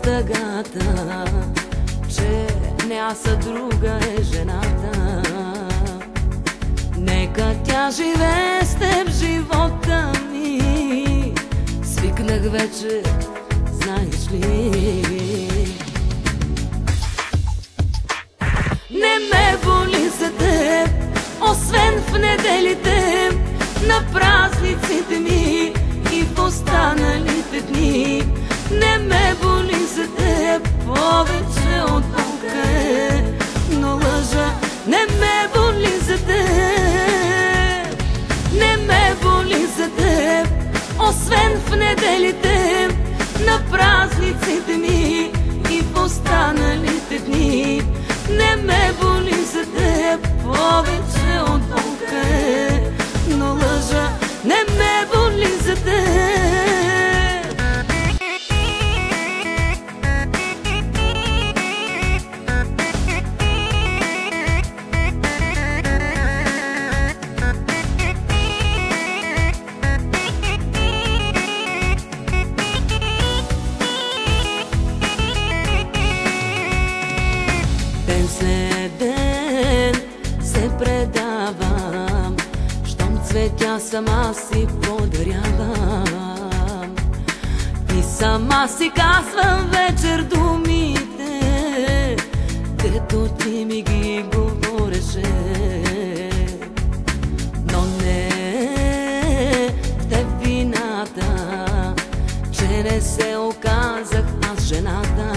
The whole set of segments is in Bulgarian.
тъгата, че няса друга е жената. Нека тя живее с теб живота ми. Свикнах вече, знаеш ли. Не ме боли за теб, освен в неделите, на празниците ми и в останалите дни. Не ме боли за теб повече от болка е, но лъжа. Не ме боли за теб, не ме боли за теб, освен в неделите, на празниците ми и в останалите дни. Не ме боли за теб повече от болка е, но лъжа. Не ме боли за теб. Ден след ден се предавам, щом цветя сама си подарявам. И сама си казвам вечер думите, дето ти ми ги говореше. Но не в теб вината, че не се оказах аз жената.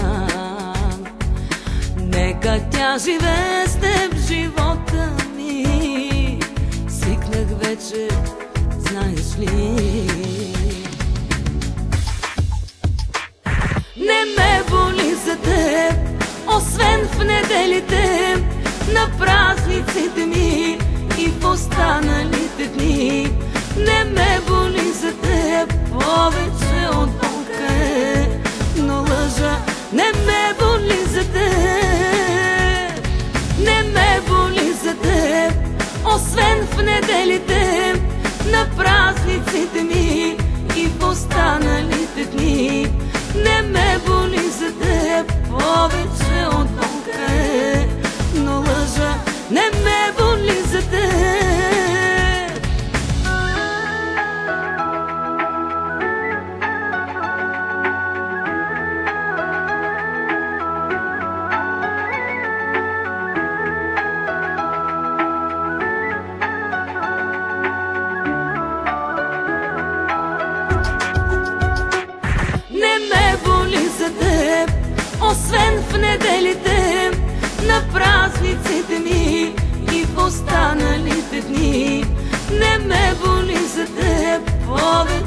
Нека тя живее с теб живота ми. Свикнах вече, знаеш ли. Не ме боли за теб, освен в неделите, на празниците ми и в останалите дни. Не ме боли за теб повече от болка е, но лъжа. Не ме боли за теб, не ме боли за теб, освен в неделите, на празниците ми и в останалите дни. Не ме боли за теб повече от болка е, но лъжа. Не ме боли за теб. Не ме боли за теб, освен в неделите, на празниците ми и в останалите дни. Не ме боли за теб повече